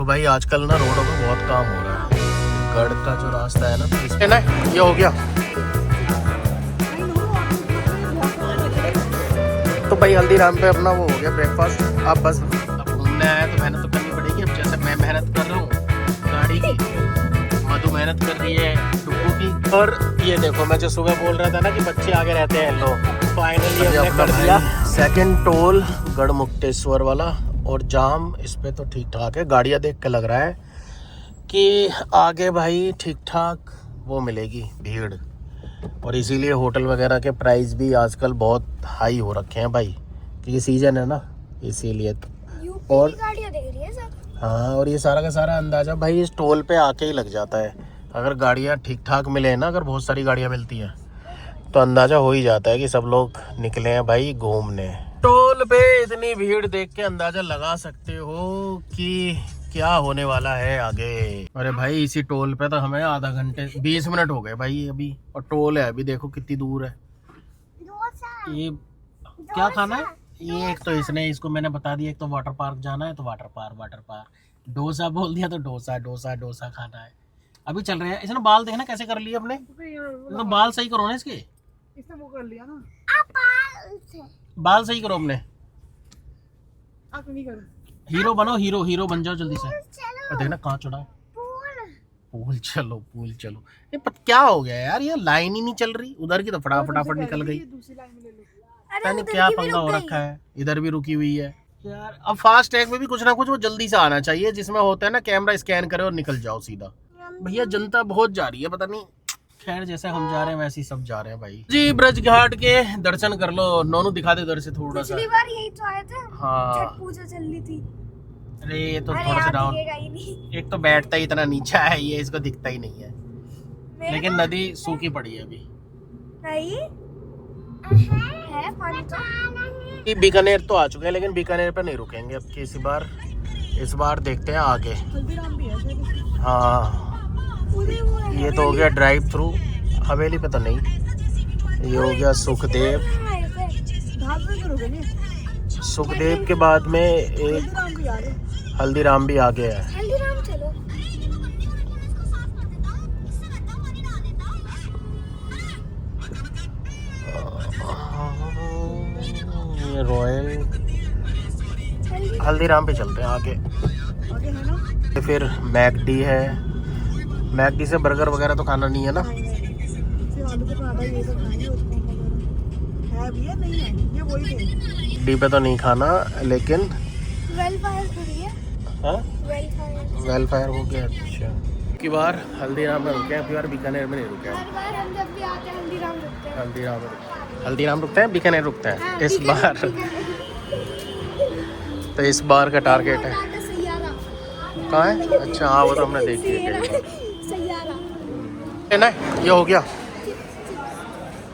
तो भाई आजकल ना रोडों पे बहुत काम हो रहा है। गढ़ का जो रास्ता है ना, तो इसमें ना ये हो गया। तो भाई हल्दीराम पे अपना वो हो गया ब्रेकफास्ट। अब बस अब घूमने आया तो मेहनत तो करनी पड़ेगी। अब जैसे मैं मेहनत कर रहा हूँ गाड़ी की, मधु मेहनत कर रही है डुगू की, और ये देखो मैं जो सुबह बोल रहा था ना कि बच्चे आगे रहते हैं लोग, फाइनली हमने कर दिया सेकंड टोल गढ़ मुक्तेश्वर वाला। और जाम इस पे तो ठीक ठाक है, गाड़ियाँ देख के लग रहा है कि आगे भाई ठीक ठाक वो मिलेगी भीड़। और इसीलिए होटल वगैरह के प्राइस भी आजकल बहुत हाई हो रखे हैं भाई, क्योंकि सीजन है ना, इसीलिए। और गाड़ियाँ देख रही है सर। हाँ, और ये सारा का सारा अंदाजा भाई इस टोल पे आके ही लग जाता है। अगर गाड़ियाँ ठीक ठाक मिले ना, अगर बहुत सारी गाड़ियाँ मिलती हैं तो अंदाजा हो ही जाता है कि सब लोग निकले हैं भाई घूमने। टोल पे इतनी भीड़ देख के अंदाजा लगा सकते हो कि क्या होने वाला है आगे। अरे भाई इसी टोल पे तो हमें आधा घंटे 20 मिनट हो गए भाई अभी, और टोल है अभी देखो कितनी दूर है। ये क्या खाना है? ये एक तो इसको मैंने बता दिया, एक तो वाटर पार्क जाना है तो वाटर पार्क डोसा बोल दिया तो डोसा खाना है। अभी चल रहे हैं। इसने बाल देखना कैसे कर लिए अपने, तो बाल सही करो ना इसके, इसने वो कर लिया ना। बाल सही करो अपने, आप नहीं करो। हीरो बनो, हीरो बन जाओ जल्दी से। और देखना कहाँ चढ़ा है। पूल चलो। ये क्या हो गया यार, ये लाइन ही नहीं चल रही। उधर की तो फटाफट निकल गई। दूसरी लाइन में ले लो। पता नहीं क्या पंगा हो रखा है, इधर भी रुकी हुई है यार। अब फास्ट टैग में भी कुछ ना कुछ वो जल्दी से आना चाहिए, जिसमें होता है ना कैमरा स्कैन करे और निकल जाओ सीधा। भैया जनता बहुत जा रही है, पता नहीं। खैर जैसे हम जा रहे हैं वैसे ही सब जा रहे हैं भाई जी। ब्रज घाट के दर्शन कर लो। नोनू दिखा दे उधर से थोड़ा सा। पिछली बार यही तो आए थे। हाँ, छठ पूजा चल रही थी। अरे ये तो थोड़ा सा डाउन, एक तो बैठता ही इतना नीचा है, ये इसको दिखता ही नहीं है। लेकिन नदी सूखी पड़ी है अभी। नहीं है पानी तो। बीकानेर तो आ चुके हैं, लेकिन बीकानेर पे नहीं रुकेंगे अब की इस बार देखते हैं आगे। हल्दीराम भी है। हाँ, ये तो हो गया ड्राइव थ्रू। हवेली पे तो नहीं। ये हो गया सुखदेव। सुखदेव के बाद में एक हल्दीराम भी आगे है। हल्दीराम चलो। ये रॉयल हल्दीराम पे चलते हैं आगे। आगे है ना। फिर मैकडी है। मैकडी से बर्गर वगैरह तो खाना नहीं है ना। फिर आलू के पराठा ये सब खाएंगे। है भी है नहीं है, ये वही थे। डी पे तो नहीं खाना, लेकिन वेलफेयर थोड़ी है। हाँ, वेलफेयर हो गया। अच्छा, की बार हल्दीराम में रुके हैं, अभी बार बीकानेर में नहीं रुके हैं। हर बार हम जब भी आते हैं हल्दीराम रुकते हैं। हल्दीराम रुकते हैं, बीकानेर रुकते हैं। हाँ, इस बार तो इस बार का टारगेट है कहाँ है? अच्छा हाँ, वो तो हमने देख लिया। ना ये हो गया।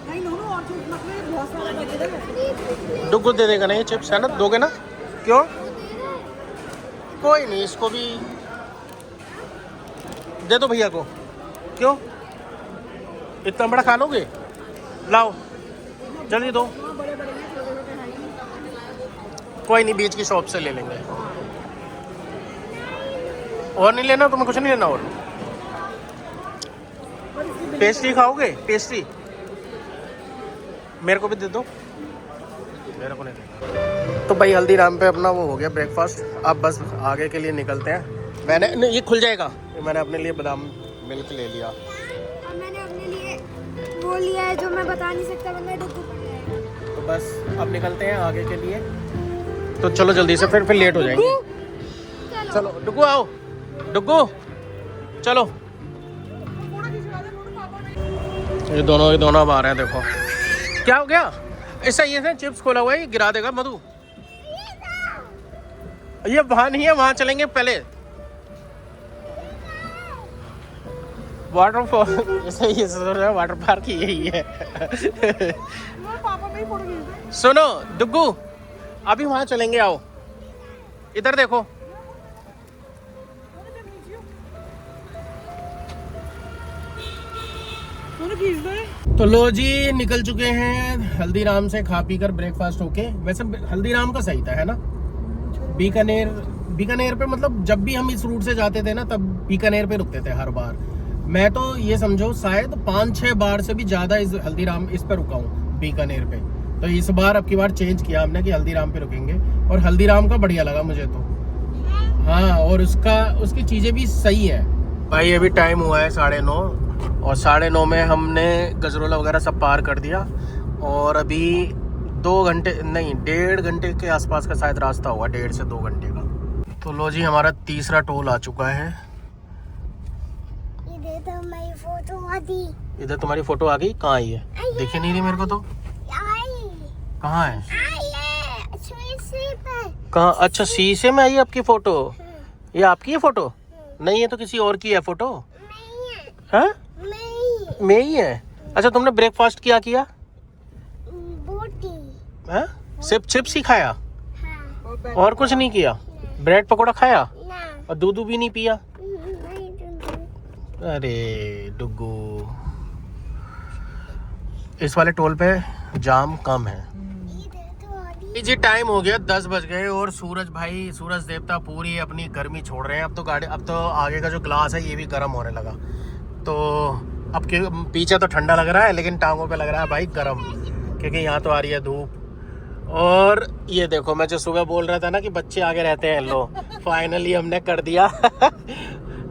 नहीं नो और जो मतलब बहुत सारा बचे थे। डुगू दे देगा ना ये चिप्स, है ना? दोगे ना? क्यों? कोई नहीं, इसको भी दे दो भैया को। क्यों इतना बड़ा खा लोगे? लाओ जल्दी दो। कोई नहीं, बीच की शॉप से ले लेंगे। और नहीं लेना? तुम्हें कुछ नहीं लेना? और पेस्ट्री खाओगे? पेस्ट्री मेरे को भी दे दो। मेरे को नहीं देना। तो भाई हल्दीराम पे अपना वो हो गया ब्रेकफास्ट। अब बस आगे के लिए निकलते हैं। मैंने नहीं, ये खुल जाएगा। मैंने अपने लिए बादाम मिल्क ले लिया। और मैंने अपने लिए वो लिया है जो मैं बता नहीं सकता, वरना डुगू पड़ जाएगा। तो बस अब निकलते हैं आगे के लिए। तो चलो जल्दी से, फिर लेट हो जाएंगे। चलो डुगू आओ, डुगू चलो। ये दोनों अब आ रहे हैं। देखो क्या हो गया। ऐसा ये है, चिप्स खोला हुआ है, ये गिरा देगा मधु। ये वहां नहीं है, वहां चलेंगे पहले। वाटरफॉल ऐसा ही है, वाटर पार्क यही है। पापा में ही पड़ गए। सुनो डुगू, अभी वहां चलेंगे, आओ इधर देखो। तो लो जी, निकल चुके हैं हल्दीराम से, खा पी कर ब्रेकफास्ट होके। वैसे हल्दीराम का सही था, है ना? बीकानेर बीकानेर पे मतलब जब भी हम इस रूट से जाते थे ना तब बीकानेर पे रुकते थे हर बार। मैं तो ये समझो शायद 5-6 बार से भी ज़्यादा इस हल्दीराम इस पे रुका हूँ बीकानेर पे। तो इस बार अब की बार चेंज किया हमने कि हल्दीराम पे रुकेंगे, और हल्दीराम का बढ़िया लगा मुझे तो। हाँ, और उसकी चीज़ें भी सही है भाई। अभी टाइम हुआ है 9:30 और 9:30 में हमने गजरोला वगैरह सब पार कर दिया, और अभी 2 घंटे नहीं 1.5 घंटे के आसपास का शायद रास्ता होगा, 1.5 से 2 घंटे का। तो लो जी, हमारा तीसरा टोल आ चुका है। इधर तो मेरी फोटो आ गई। इधर तुम्हारी फोटो आ गई? कहाँ आई है? दिखी नहीं रही मेरे को तो। कहाँ है? कहाँ? अच्छा, शीशे में आई है आपकी फोटो? ये आपकी है फोटो? नहीं, है तो किसी और की है फोटो। हाँ, मैं ही है। अच्छा, तुमने ब्रेकफास्ट क्या किया? हाँ, सिर्फ चिप्स ही खाया? और कुछ नहीं किया? ब्रेड पकौड़ा खाया और दूध भी नहीं पिया? अरे डुग्गू, इस वाले टोल पे जाम कम है जी। टाइम हो गया 10 बज गए और सूरज देवता पूरी अपनी गर्मी छोड़ रहे हैं। अब तो आगे का जो ग्लास है ये भी गर्म होने लगा। तो अब के पीछे तो ठंडा लग रहा है, लेकिन टांगों पे लग रहा है भाई गर्म, क्योंकि यहाँ तो आ रही है धूप। और ये देखो, मैं जो सुबह बोल रहा था ना कि बच्चे आगे रहते हैं, लो फाइनली हमने कर दिया।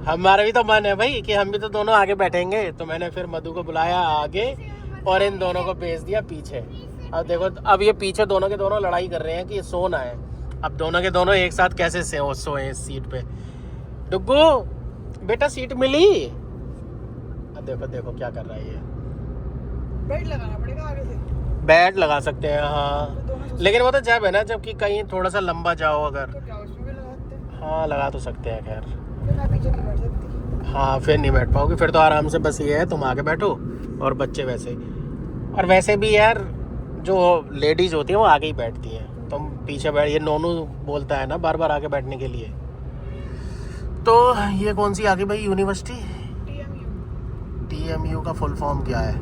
हमारा भी तो मन है भाई कि हम भी तो दोनों आगे बैठेंगे। तो मैंने फिर मधु को बुलाया आगे और इन दोनों को भेज दिया पीछे। अब देखो, अब ये पीछे दोनों के दोनों लड़ाई कर रहे हैं कि सोना है। अब दोनों के दोनों एक साथ कैसे सोए इस सीट पे। डुग्गू बेटा, सीट मिली? अब देखो क्या कर रहा है ये। बेल्ट लगाना पड़ेगा आगे से। बैट लगा सकते हैं हाँ, लेकिन वो तो जब है ना, जबकि कहीं थोड़ा सा लंबा जाओ अगर, तो क्या उसमें भी लगाते हैं? हाँ लगा तो सकते हैं। खैर फिर मैं पीछे नहीं बैठ सकती। हाँ, फिर नहीं बैठ पाओगे। फिर तो आराम से बस ये है, तुम आगे बैठो और बच्चे वैसे। और वैसे भी यार जो लेडीज होती है वो आगे ही बैठती हैं, तुम पीछे बैठ। ये नोनू बोलता है ना बार बार आगे बैठने के लिए। तो ये कौन सी आगे भाई यूनिवर्सिटी? TMU का फुल फॉर्म क्या है?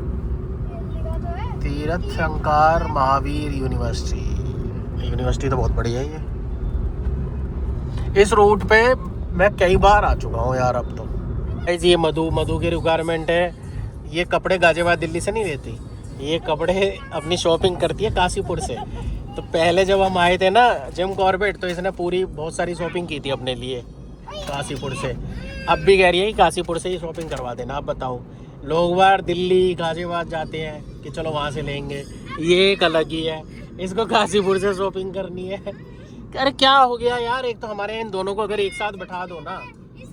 तीरथ शंकर महावीर यूनिवर्सिटी तो बहुत बढ़िया है ये। इस रूट पे मैं कई बार आ चुका हूँ यार। अब तो ये मधु की रिक्वायरमेंट है। ये कपड़े गाजियाबाद दिल्ली से नहीं लेती, ये कपड़े अपनी शॉपिंग करती है काशीपुर से। तो पहले जब हम आए थे ना जिम कॉर्बेट, तो इसने पूरी बहुत सारी शॉपिंग की थी अपने लिए काशीपुर से। अब भी कह रही है कि काशीपुर से ही शॉपिंग करवा देना। आप बताओ, लोग बार दिल्ली गाजियाबाद जाते हैं कि चलो वहाँ से लेंगे, ये एक अलग ही है। इसको काशीपुर से शॉपिंग करनी है। अरे क्या हो गया यार, एक तो हमारे इन दोनों को अगर एक साथ बैठा दो ना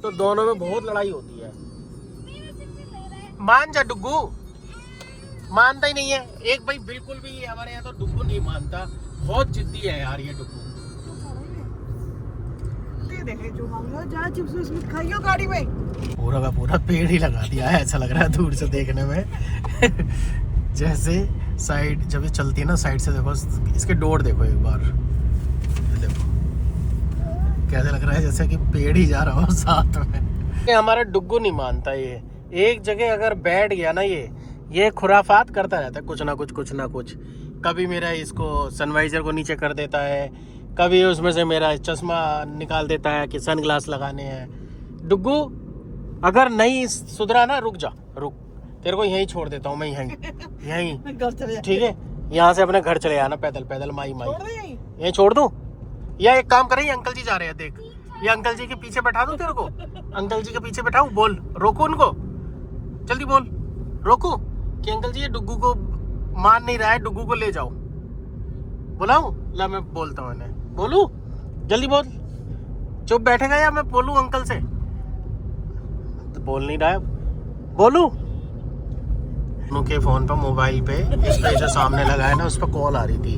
तो दोनों में बहुत लड़ाई होती है। मान जा डुग्गू, मानता ही नहीं है एक भाई बिल्कुल भी। हमारे यहाँ तो डुग्गू नहीं मानता, बहुत जिद्दी है यार ये डुग्गू। देखे जो मांगो, जहाँ चिप्स विप्स खाइयो गाड़ी में। पूरा का पूरा पेड़ ही लगा दिया है, ऐसा लग रहा है दूर से देखने में। जैसे साइड जब ये चलती है ना, साइड से देखो इसके डोर देखो एक बार, देखो कैसे लग रहा है जैसे कि पेड़ ही जा रहा हो साथ में। ये हमारा डुग्गू नहीं मानता। ये एक जगह अगर बैठ गया ना, ये खुराफात करता रहता है, कुछ ना कुछ। कभी मेरा इसको सनवाइजर को नीचे कर देता है, कभी उसमें से मेरा चश्मा निकाल देता है कि सनग्लास लगाने हैं। डुग्गू अगर नहीं सुधरा ना, रुक तेरे को यहीं छोड़ देता हूँ मैं, यहीं ठीक है। यहाँ से अपने घर चले आना पैदल माई यहीं छोड़ दूँ, या एक काम करें, अंकल जी जा रहे हैं, देख ये अंकल जी के पीछे बैठा दूँ तेरे को। अंकल जी के पीछे बैठाऊँ? बोल, रोको उनको, जल्दी बोल, रोको कि अंकल जी ये डुग्गू को मान नहीं रहा है, डुग्गू को ले जाओ। बुलाऊं? ला मैं बोलता हूँ इन्हें, बोलूं? जल्दी बोल। चुप बैठेगा या मैं बोलूं अंकल से? तो बोल नहीं रहा है, बोलूं? उनके फोन पर मोबाइल पे इस पे जो सामने लगा है ना, उस पर कॉल आ रही थी।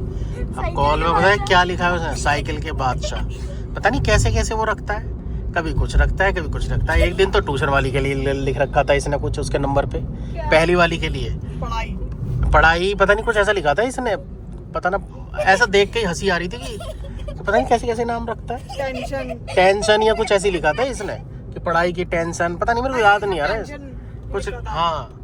अब कॉल में पता है क्या लिखा है उसने? साइकिल के बादशाह। पता नहीं कैसे वो रखता है, कभी कुछ रखता है कभी कुछ रखता है। एक दिन तो ट्यूशन वाली के लिए लिख रखा था इसने कुछ उसके नंबर पे, पहली वाली के लिए पढ़ाई पता नहीं कुछ ऐसा लिखा था इसने, पता ना, ऐसा देख के हंसी आ रही थी कि तो पता नहीं कैसे नाम रखता है, टेंशन या कुछ ऐसी लिखा था इसने कि पढ़ाई की टेंशन, पता नहीं, मेरे को याद नहीं आ रहा है कुछ। हाँ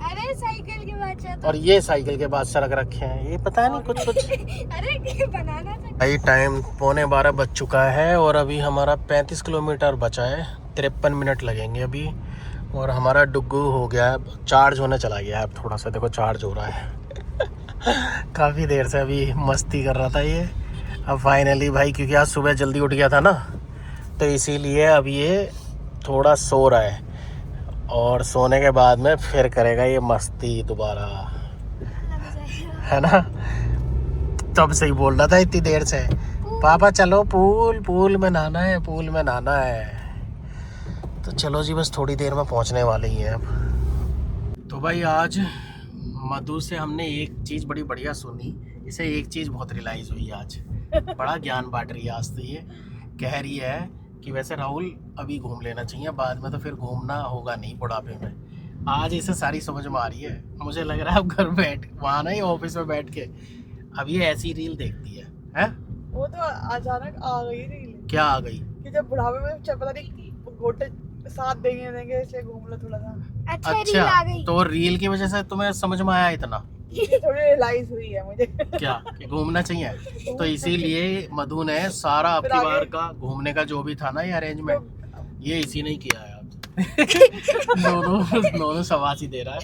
अरे साइकिल के बाद और ये साइकिल के बाद सड़क रखे हैं, ये पता नहीं कुछ कुछ। अरे बनाना था। भाई टाइम 11:15 बज चुका है और अभी हमारा 35 किलोमीटर बचा है, 53 मिनट लगेंगे अभी। और हमारा डुग्गू हो गया है, चार्ज होने चला गया है। अब थोड़ा सा देखो चार्ज हो रहा है। काफ़ी देर से अभी मस्ती कर रहा था ये। अब फाइनली भाई, क्योंकि आज सुबह जल्दी उठ गया था ना, तो इसीलिए अब ये थोड़ा सो रहा है और सोने के बाद में फिर करेगा ये मस्ती दोबारा, है ना। तब से ही बोल रहा था इतनी देर से, पापा चलो पूल, पूल में नहाना है, पूल में नहाना है। तो चलो जी, बस थोड़ी देर में पहुंचने वाले ही हैं अब। तो भाई आज मधु से हमने एक चीज़ बड़ी बढ़िया सुनी, इसे एक चीज़ बहुत रियलाइज़ हुई आज। बड़ा ज्ञान बांट रही है आज तो ये। कह रही है कि वैसे राहुल अभी घूम लेना चाहिए, बाद में तो फिर घूमना होगा नहीं बुढ़ापे में। आज इसे सारी समझ में आ रही है। मुझे लग रहा है अब घर बैठ वहाँ नहीं, ऑफिस में बैठ के अब ये ऐसी रील देखती है? वो तो अचानक आ गई रील। क्या आ गई? कि जब बुढ़ापे में पता नहीं गोटे साथ देंगे इसलिए घूम लो थोड़ा सा। अच्छा रील आ गई। तो रील की वजह से तुम्हें समझ में आया इतना? थोड़ी रियलाइज हुई है मुझे। क्या कि घूमना चाहिए? तो इसीलिए मधु ने सारा अब की बार का घूमने का जो भी था ना ये अरेंजमेंट, ये इसी ने ही किया है। नोनू शाबाशी दे रहा है।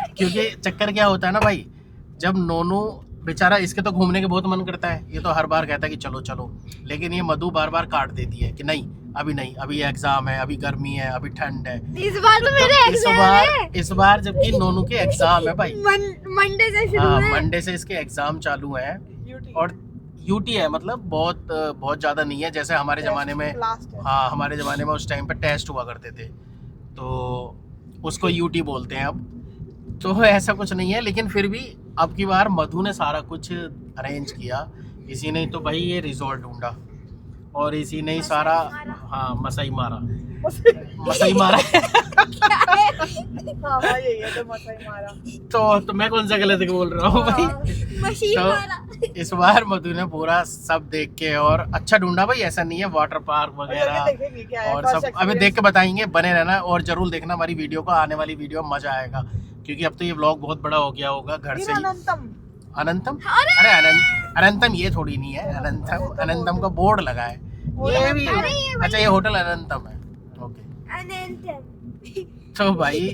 क्योंकि चक्कर क्या होता है ना भाई, जब नोनू बेचारा, इसके तो घूमने के बहुत मन करता है, ये तो हर बार कहता है कि चलो चलो, लेकिन ये मधु बार बार काट देती है कि नहीं नहीं, अभी एग्जाम है, अभी गर्मी है, अभी ठंड है। इस बार तो मेरे एग्जाम है। इस बार जबकि नोनू के एग्जाम है भाई, मंडे से शुरू है। मंडे से इसके एग्जाम चालू है। और यूटी है, मतलब बहुत ज्यादा नहीं है जैसे हमारे जमाने में। हाँ, हमारे जमाने में उस टाइम पे टेस्ट हुआ करते थे, तो उसको यूटी बोलते हैं अब। तो ऐसा कुछ नहीं है, लेकिन फिर भी अब की बार मधु ने सारा कुछ अरेंज किया। इसी ने तो भाई ये रिजॉर्ट ढूंढा और इसी ने ही सारा, हाँ, मसाई मारा। हाँ भाई यही है, तो मसाई मारा। तो मैं कौन सा गलत बोल रहा हूँ भाई? तो इस बार मधु ने पूरा सब देख के और अच्छा ढूंढा भाई, ऐसा नहीं है वाटर पार्क वगैरह और सब अभी देख के बताएंगे। बने रहना और जरूर देखना हमारी वीडियो को, आने वाली वीडियो में मजा आएगा, क्योंकि अब तो ये व्लॉग बहुत बड़ा हो गया होगा घर से। अनंतम, अरे अनंतम ये थोड़ी नहीं है, अनंतम का बोर्ड लगा है ये भी। अच्छा, ये होटल अनंतम है, ओके। तो भाई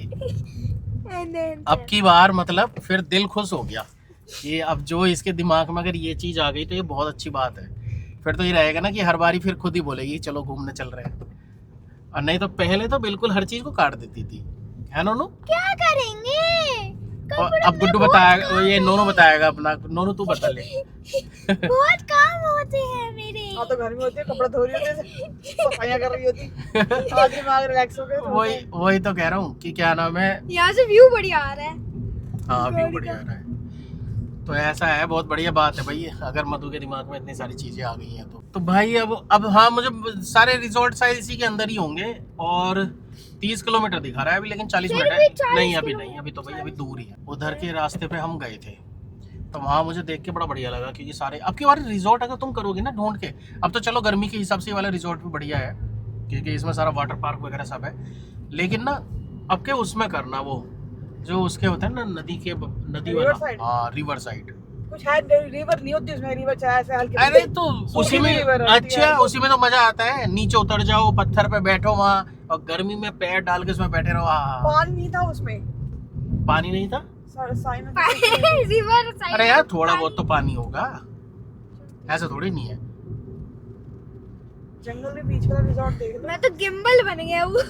अब की बार मतलब फिर दिल खुश हो गया कि अब जो इसके दिमाग में अगर ये चीज आ गई तो ये बहुत अच्छी बात है। फिर तो ये रहेगा ना कि हर बारी फिर खुद ही बोलेगी चलो घूमने चल रहे हैं, और नहीं तो पहले तो बिल्कुल हर चीज को काट देती थी, है नोनू? क्या करेंगे? और अब गुड्डू बताएगा, ये नोनू बताएगा अपना। नोनू तू बता ले। बहुत काम होते हैं मेरे। हाँ तो घर में होती है, कपड़ा धो रही होती है, सफाइयां कर रही होती, आज दिमाग रिलैक्स हो गया। वही तो कह रहा हूँ कि क्या नाम है, यहाँ से व्यू बढ़िया आ रहा है। हाँ, व्यू बढ़िया आ रहा है। तो ऐसा है, बहुत बढ़िया बात है भाई, अगर मधु के दिमाग में इतनी सारी चीजें आ गई हैं तो भाई अब हाँ, मुझे सारे रिजॉर्ट शायद इसी के अंदर ही होंगे। और 30 किलोमीटर दिखा रहा है अभी, लेकिन 40 मिनट है। नहीं अभी नहीं, अभी तो भाई अभी दूर ही है। उधर के रास्ते पे हम गए थे तो वहाँ मुझे देख के बड़ा बढ़िया लगा, क्योंकि सारे अब की बार रिजॉर्ट अगर तुम करोगे ना ढूंढ के, अब तो चलो गर्मी के हिसाब से वाला रिजॉर्ट भी बढ़िया है, क्योंकि इसमें सारा वाटर पार्क वगैरह सब है। लेकिन ना अब के उसमें करना, वो जो उसके होते हैं ना नदी वाला, हाँ, रिवर साइड। कुछ है, रिवर नहीं होती उसमें, रिवर चाहे ऐसे हल्की। अरे तो उसी में, अच्छा उसी में तो मजा आता है। नीचे उतर जाओ, पत्थर पे बैठो वहाँ, और गर्मी में पैर डाल के उसमें बैठे रहो। पानी नहीं था उसमें, पानी नहीं था रिवर साइड। अरे यार थोड़ा बहुत तो पानी होगा, ऐसा थोड़ी नहीं है। जंगल के बीच वाला रिजॉर्ट देख लो। मैं तो गिम्बल बन गया हूँ,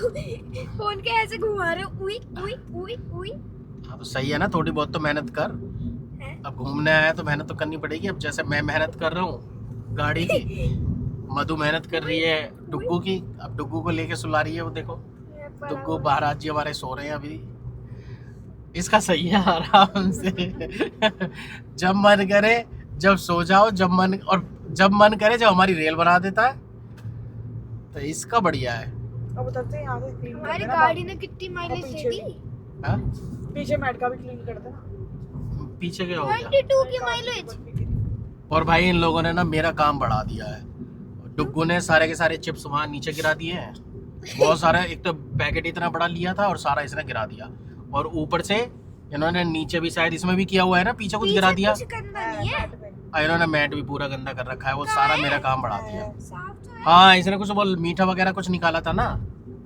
फोन के ऐसे घुमा रहे हूँ। उई उई उई उई। हाँ तो सही है ना, थोड़ी बहुत तो मेहनत कर। अब घूमने आया तो मेहनत तो करनी पड़ेगी। अब जैसे मैं मेहनत कर रहा हूँ गाड़ी की, मधु मेहनत कर रही है डुग्गू की। अब डुग्गू को लेके सुला रही है, वो देखो डुग्गू महाराज जी हमारे सो रहे हैं अभी। इसका सही है, आराम से जब मन करे जब सो जाओ, जब मन करे जब हमारी रेल बना देता है, तो इसका बढ़िया है। अब उतरते हैं यहाँ से। हमारी गाड़ी ने कितनी माइलेज दे दी? हाँ? पीछे मैट का भी क्लीन करते हैं। पीछे क्या हो गया? 22 की माइलेज। और भाई इन लोगों ने ना मेरा काम बढ़ा दिया है। डुग्गू ने सारे के सारे चिप्स वहाँ नीचे गिरा दिए हैं, बहुत सारे। एक तो पैकेट इतना बड़ा लिया था और सारा इसने गिरा दिया। और ऊपर से इन्होंने नीचे भी शायद इसमें भी किया हुआ है ना, पीछे कुछ गिरा दिया। कुछ गंदा नहीं है, और इन्होंने मैट भी पूरा गंदा कर रखा है, वो सारा मेरा काम बढ़ा दिया। साफ तो है। हाँ, इसने कुछ वो मीठा वगैरह कुछ निकाला था ना,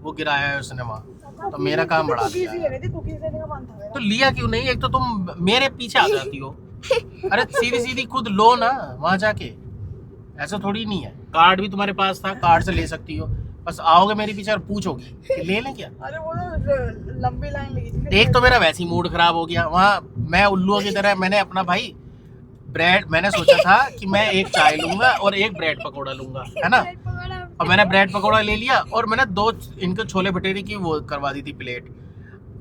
वो गिराया है उसने वहाँ, तो मेरा काम बढ़ा कुकीज दिया। लेने थे, कुकीज लेने का मन था मेरा। तो लिया क्यों नहीं? एक तो तुम मेरे पीछे आ जाती हो। अरे सीधी सीधी खुद लो ना वहाँ जाके, ऐसा थोड़ी नहीं है। कार्ड भी तुम्हारे पास था, कार्ड से ले सकती हो, बस आओगे मेरे पीछे और पूछोगी कि ले लें क्या। अरे वो ना लंबी लाइन लगी थी। एक तो मेरा वैसे ही मूड खराब हो गया वहाँ, मैं उल्लू की तरह मैंने अपना भाई ब्रेड, मैंने सोचा था कि मैं एक चाय लूंगा और एक ब्रेड पकौड़ा लूंगा, है ना। ब्रेड पकौड़ा। और मैंने ब्रेड पकौड़ा ले लिया और मैंने 2 इनके छोले भटूरे की वो करवा दी थी प्लेट।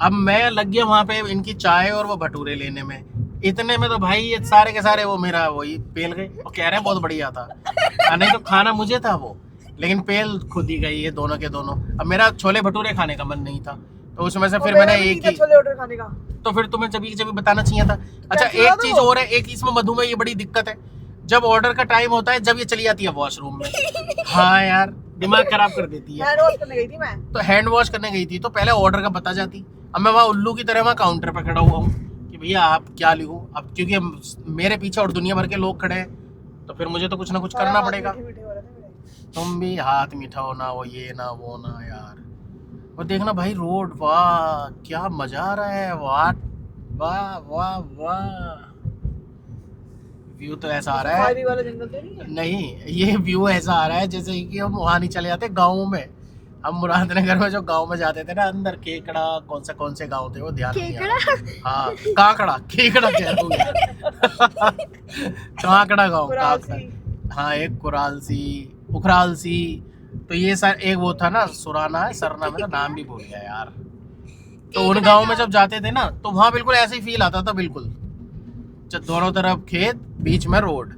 अब मैं लग गया वहाँ पे इनकी चाय और वो भटूरे लेने में, इतने में तो भाई ये सारे के सारे वो मेरा वही पेल गए और कह रहे हैं बहुत बढ़िया था। नहीं तो खाना मुझे था वो, लेकिन पेल खुद ही गई ये दोनों के दोनों। अब मेरा छोले भटूरे खाने का मन नहीं था, तो उसमें से फिर मैंने एक ही, छोले ऑर्डर खाने का। तो फिर तुम्हें जब बताना चाहिए था। अच्छा कैसे एक बता चीज दो? और है, एक इसमें मधु में ये बड़ी दिक्कत है, जब ऑर्डर का टाइम होता है जब ये चली जाती है वॉशरूम में। हाँ यार, दिमाग खराब कर देती है। हैंड वॉश करने गई थी मैं। तो हैंड वॉश करने गई थी तो पहले ऑर्डर का बता जाती। अब मैं वहाँ उल्लू की तरह वहाँ काउंटर पर खड़ा हुआ हूँ कि भैया आप क्या लिखूं। अब क्योंकि मेरे पीछे और दुनिया भर के लोग खड़े हैं, तो फिर मुझे तो कुछ ना कुछ करना पड़ेगा। मीठे मीठे हो रहे थे मेरे। तुम भी हाथ मीठा हो ना, हो ये ना वो ना यार। और देखना भाई रोड, वाह क्या मजा आ रहा है, वाह वाह वाह वाह। व्यू तो ऐसा आ रहा है, सफारी वाला जंगल तो नहीं है? नहीं ये व्यू ऐसा आ रहा है जैसे कि हम वहाँ नहीं चले जाते गाँव में। हम मुरादनगर में जो गांव में जाते थे ना अंदर, केकड़ा कौन से गांव थे वो ध्यान नहीं आ रहा। हाँ काकड़ा, केकड़ा कह रहा हूँ मैं। काकड़ा गांव, काकड़ा। हाँ एक कुरालसी, उखरालसी, तो ये सर एक वो था ना सुराना है, सरना में तो नाम भी भूल गया यार। तो उन गांव में जब जाते थे ना तो वहाँ बिल्कुल ऐसे ही फील आता था, बिल्कुल दोनों तरफ खेत, बीच में रोड।